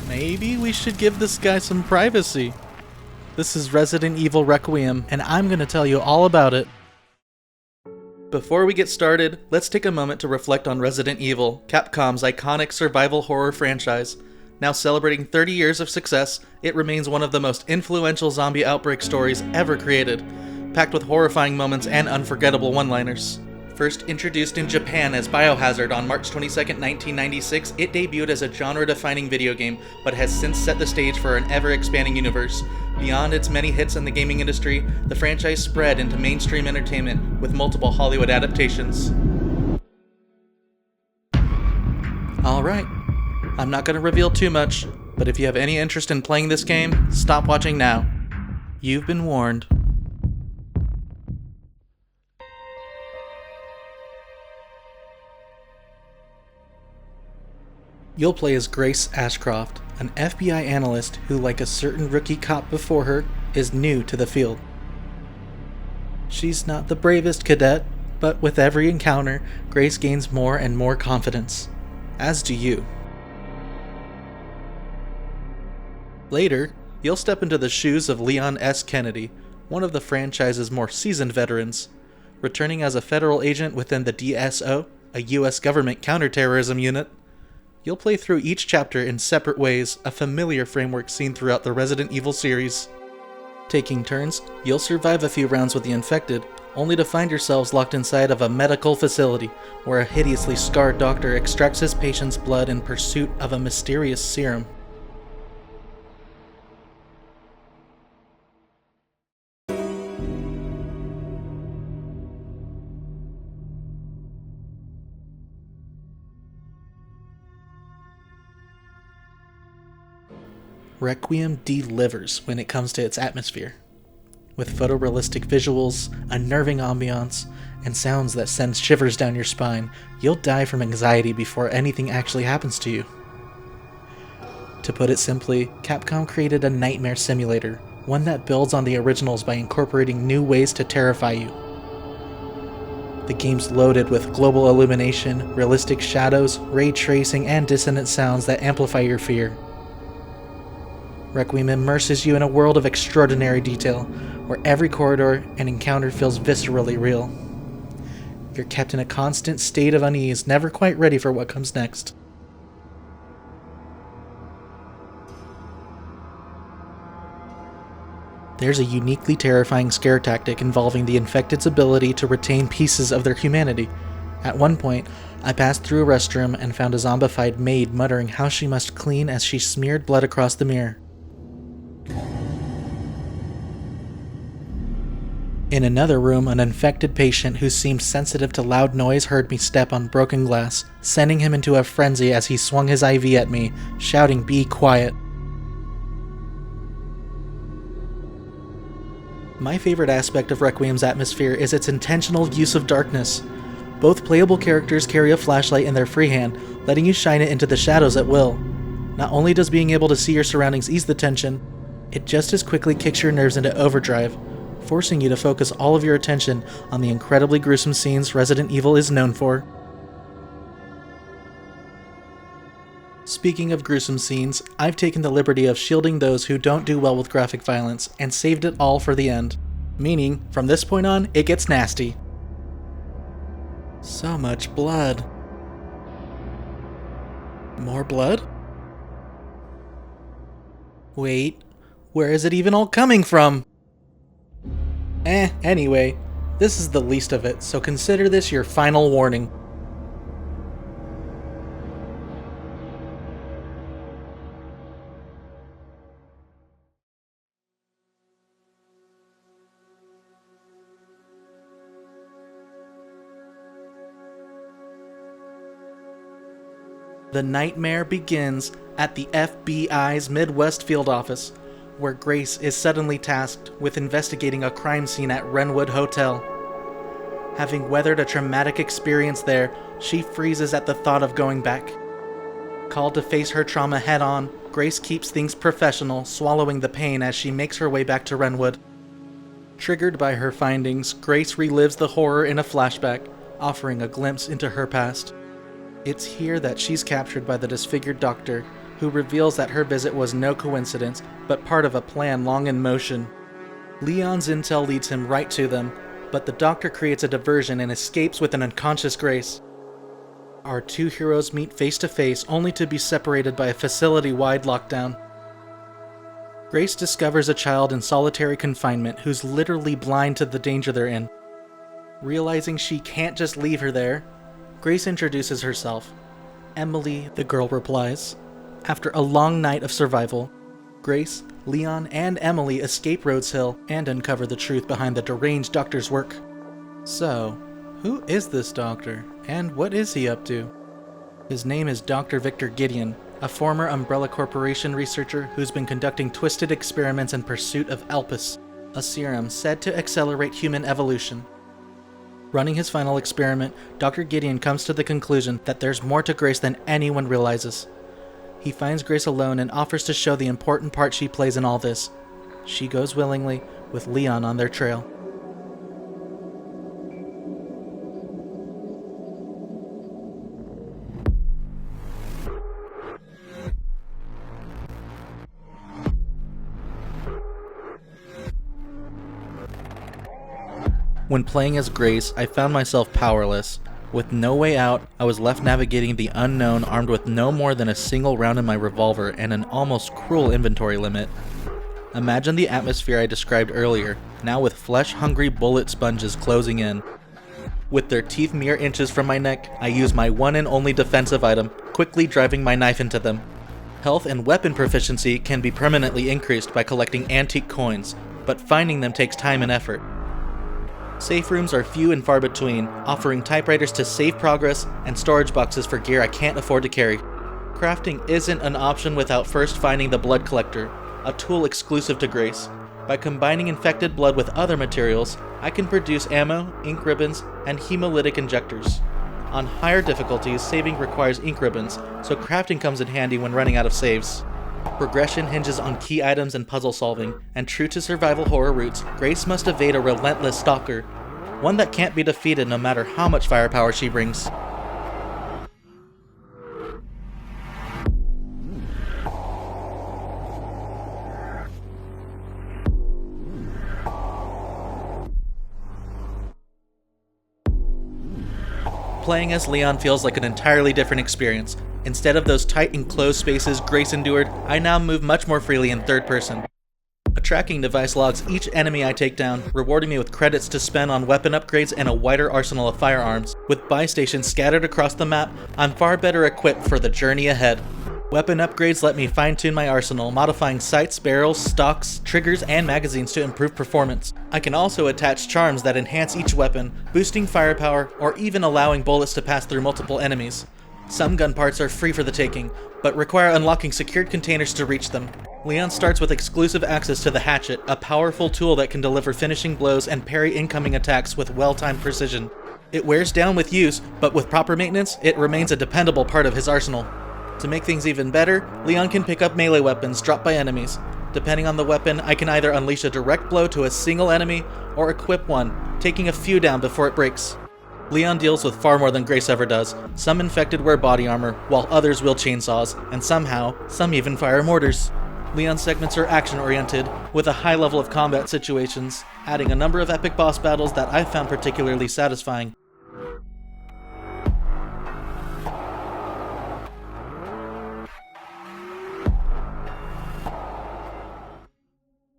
Maybe we should give this guy some privacy. This is Resident Evil Requiem, and I'm going to tell you all about it. Before we get started, let's take a moment to reflect on Resident Evil, Capcom's iconic survival horror franchise. Now celebrating 30 years of success, it remains one of the most influential zombie outbreak stories ever created, packed with horrifying moments and unforgettable one-liners. First introduced in Japan as Biohazard on March 22, 1996, it debuted as a genre-defining video game, but has since set the stage for an ever-expanding universe. Beyond its many hits in the gaming industry, the franchise spread into mainstream entertainment with multiple Hollywood adaptations. Alright, I'm not going to reveal too much, but if you have any interest in playing this game, stop watching now. You've been warned. You'll play as Grace Ashcroft, an FBI analyst who, like a certain rookie cop before her, is new to the field. She's not the bravest cadet, but with every encounter, Grace gains more and more confidence. As do you. Later, you'll step into the shoes of Leon S. Kennedy, one of the franchise's more seasoned veterans. Returning as a federal agent within the DSO, a U.S. government counterterrorism unit, you'll play through each chapter in separate ways, a familiar framework seen throughout the Resident Evil series. Taking turns, you'll survive a few rounds with the infected, only to find yourselves locked inside of a medical facility, where a hideously scarred doctor extracts his patient's blood in pursuit of a mysterious serum. Requiem delivers when it comes to its atmosphere. With photorealistic visuals, unnerving ambiance, and sounds that send shivers down your spine, you'll die from anxiety before anything actually happens to you. To put it simply, Capcom created a nightmare simulator, one that builds on the originals by incorporating new ways to terrify you. The game's loaded with global illumination, realistic shadows, ray tracing, and dissonant sounds that amplify your fear. Requiem immerses you in a world of extraordinary detail, where every corridor and encounter feels viscerally real. You're kept in a constant state of unease, never quite ready for what comes next. There's a uniquely terrifying scare tactic involving the infected's ability to retain pieces of their humanity. At one point, I passed through a restroom and found a zombified maid muttering how she must clean as she smeared blood across the mirror. In another room, an infected patient who seemed sensitive to loud noise heard me step on broken glass, sending him into a frenzy as he swung his IV at me, shouting, "Be quiet." My favorite aspect of Requiem's atmosphere is its intentional use of darkness. Both playable characters carry a flashlight in their free hand, letting you shine it into the shadows at will. Not only does being able to see your surroundings ease the tension, it just as quickly kicks your nerves into overdrive, forcing you to focus all of your attention on the incredibly gruesome scenes Resident Evil is known for. Speaking of gruesome scenes, I've taken the liberty of shielding those who don't do well with graphic violence, and saved it all for the end. Meaning, from this point on, it gets nasty. So much blood. More blood? Wait, where is it even all coming from? Anyway, this is the least of it, so consider this your final warning. The nightmare begins at the FBI's Midwest Field Office, where Grace is suddenly tasked with investigating a crime scene at Wrenwood Hotel. Having weathered a traumatic experience there, she freezes at the thought of going back. Called to face her trauma head-on, Grace keeps things professional, swallowing the pain as she makes her way back to Wrenwood. Triggered by her findings, Grace relives the horror in a flashback, offering a glimpse into her past. It's here that she's captured by the disfigured doctor, who reveals that her visit was no coincidence, but part of a plan long in motion. Leon's intel leads him right to them, but the doctor creates a diversion and escapes with an unconscious Grace. Our two heroes meet face to face, only to be separated by a facility-wide lockdown. Grace discovers a child in solitary confinement who's literally blind to the danger they're in. Realizing she can't just leave her there, Grace introduces herself. Emily, the girl replies. After a long night of survival, Grace, Leon, and Emily escape Rhodes Hill and uncover the truth behind the deranged doctor's work. So, who is this doctor, and what is he up to? His name is Dr. Victor Gideon, a former Umbrella Corporation researcher who's been conducting twisted experiments in pursuit of Alpus, a serum said to accelerate human evolution. Running his final experiment, Dr. Gideon comes to the conclusion that there's more to Grace than anyone realizes. He finds Grace alone and offers to show the important part she plays in all this. She goes willingly, with Leon on their trail. When playing as Grace, I found myself powerless. With no way out, I was left navigating the unknown armed with no more than a single round in my revolver and an almost cruel inventory limit. Imagine the atmosphere I described earlier, now with flesh-hungry bullet sponges closing in. With their teeth mere inches from my neck, I use my one and only defensive item, quickly driving my knife into them. Health and weapon proficiency can be permanently increased by collecting antique coins, but finding them takes time and effort. Safe rooms are few and far between, offering typewriters to save progress and storage boxes for gear I can't afford to carry. Crafting isn't an option without first finding the blood collector, a tool exclusive to Grace. By combining infected blood with other materials, I can produce ammo, ink ribbons, and hemolytic injectors. On higher difficulties, saving requires ink ribbons, so crafting comes in handy when running out of saves. Progression hinges on key items and puzzle solving, and true to survival horror roots, Grace must evade a relentless stalker, one that can't be defeated no matter how much firepower she brings. Playing as Leon feels like an entirely different experience. Instead of those tight enclosed spaces Grace endured, I now move much more freely in third person. A tracking device logs each enemy I take down, rewarding me with credits to spend on weapon upgrades and a wider arsenal of firearms. With buy stations scattered across the map, I'm far better equipped for the journey ahead. Weapon upgrades let me fine-tune my arsenal, modifying sights, barrels, stocks, triggers, and magazines to improve performance. I can also attach charms that enhance each weapon, boosting firepower, or even allowing bullets to pass through multiple enemies. Some gun parts are free for the taking, but require unlocking secured containers to reach them. Leon starts with exclusive access to the hatchet, a powerful tool that can deliver finishing blows and parry incoming attacks with well-timed precision. It wears down with use, but with proper maintenance, it remains a dependable part of his arsenal. To make things even better, Leon can pick up melee weapons dropped by enemies. Depending on the weapon, I can either unleash a direct blow to a single enemy, or equip one, taking a few down before it breaks. Leon deals with far more than Grace ever does. Some infected wear body armor, while others wield chainsaws, and somehow, some even fire mortars. Leon's segments are action-oriented, with a high level of combat situations, adding a number of epic boss battles that I found particularly satisfying.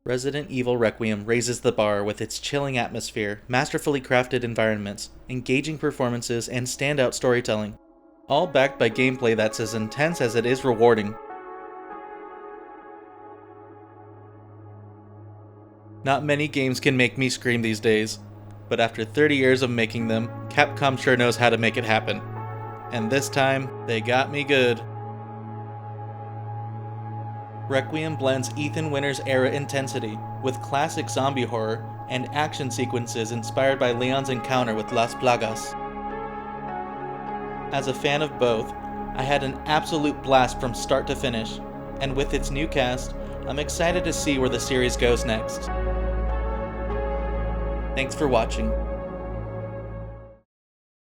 Resident Evil Requiem raises the bar with its chilling atmosphere, masterfully crafted environments, engaging performances, and standout storytelling. All backed by gameplay that's as intense as it is rewarding. Not many games can make me scream these days, but after 30 years of making them, Capcom sure knows how to make it happen. And this time, they got me good. Requiem blends Ethan Winter's era intensity with classic zombie horror and action sequences inspired by Leon's encounter with Las Plagas. As a fan of both, I had an absolute blast from start to finish, and with its new cast, I'm excited to see where the series goes next. Thanks for watching.